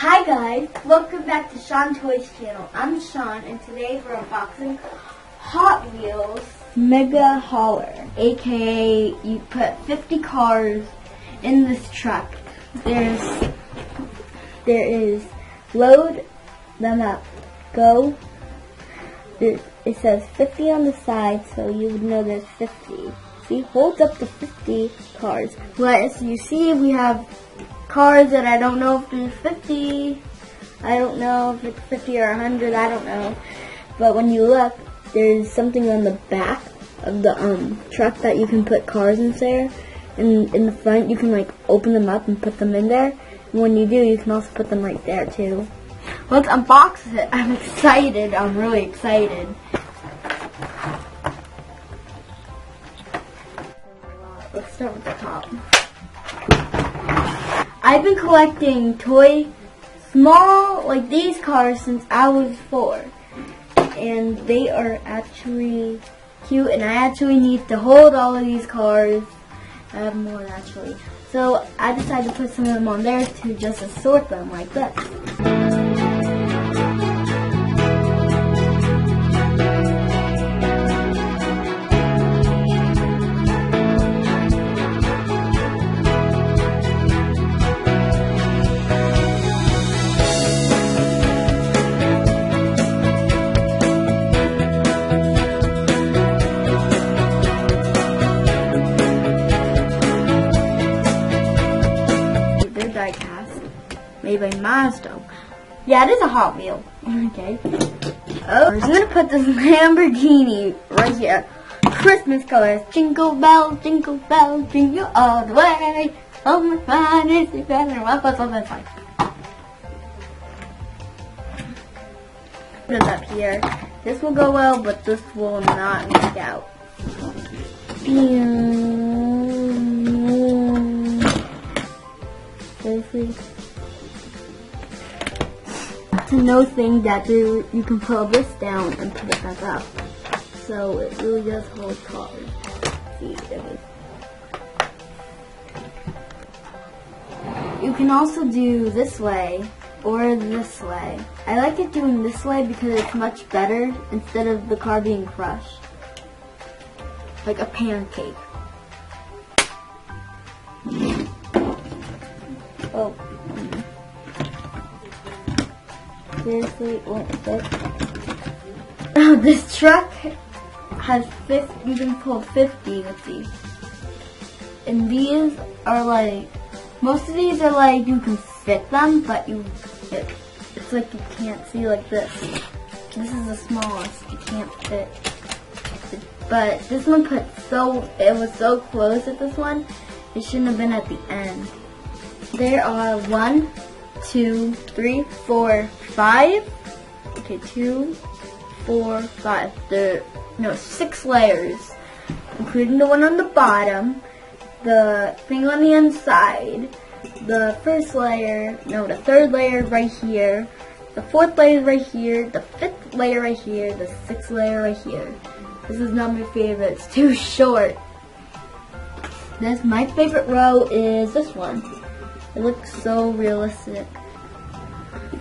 Hi guys, welcome back to Shawn Toys channel. I'm Shawn and today we're unboxing Hot Wheels Mega Hauler, aka you put 50 cars in this truck. There is load them up, go. It says 50 on the side, so you would know there's 50. See, holds up to 50 cars. But as you see, we have cars that I don't know if there's 50. I don't know if it's 50 or 100. I don't know. But when you look, there's something on the back of the truck that you can put cars in there. And in the front, you can like open them up and put them in there. And when you do, you can also put them right there too. Let's unbox it. I'm excited. I'm really excited. Let's start with the top. I've been collecting small, like these cars since I was 4. And they are actually cute, and I actually need to hold all of these cars. I have more actually. So I decided to put some of them on there to just assort them like this. Diecast made by Mazda. Yeah, it is a Hot Wheel. Okay. Oh, I'm gonna put this Lamborghini right here. Christmas colors. Jingle bells, jingle all the way. Oh my God, it's better. That's fine. Put it up here. This will go well, but this will not work out. It's a no thing that you can pull this down and put it back up. So it really does hold cars. See, there it is. You can also do this way or this way. I like it doing this way because it's much better instead of the car being crushed. Like a pancake. Oh. Seriously, what is it? Oh, this truck has 50, you can pull 50 with these. And these are like, most of these are like, you can fit them, but it's like you can't see like this. This is the smallest, you can't fit. But this one it was so close at this one, it shouldn't have been at the end. There are 1, 2, 3, 4, 5. Okay, 2, 4, 5. 6 layers, including the one on the bottom, the thing on the inside, the first layer, the third layer right here, the fourth layer right here, the fifth layer right here, the sixth layer right here. This is not my favorite. It's too short. My favorite row is this one. It looks so realistic.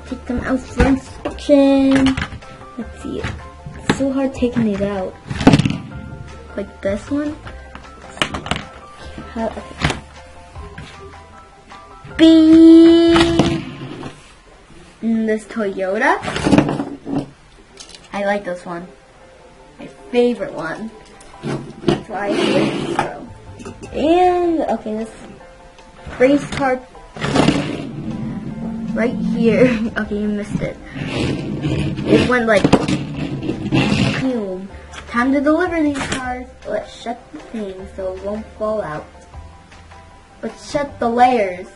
Take them out for inspection. Let's see. It's so hard taking these out. Like this one. Let's see. Okay. Beep. And this Toyota. I like this one. My favorite one. That's why I like this row. And okay, this race car. Right here. Okay, you missed it. It went like boom. Time to deliver these cars. Let's shut the thing so it won't fall out. Let's shut the layers.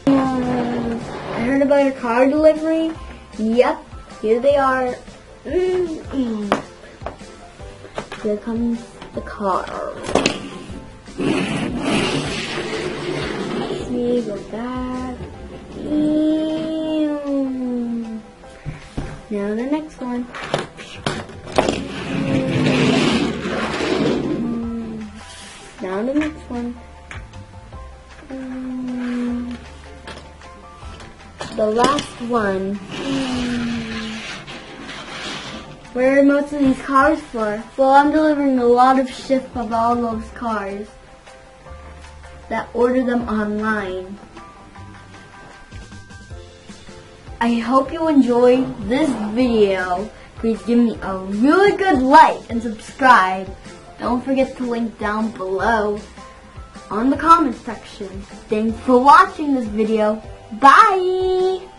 I heard about your car delivery. Yep, here they are. Here comes the car. See, go back. Now the next one. Now the next one. the last one. Where are most of these cars for? Well, I'm delivering a lot of shifts of all those cars that order them online. I hope you enjoyed this video. Please give me a really good like and subscribe. Don't forget to link down below on the comment section. Thanks for watching this video. Bye!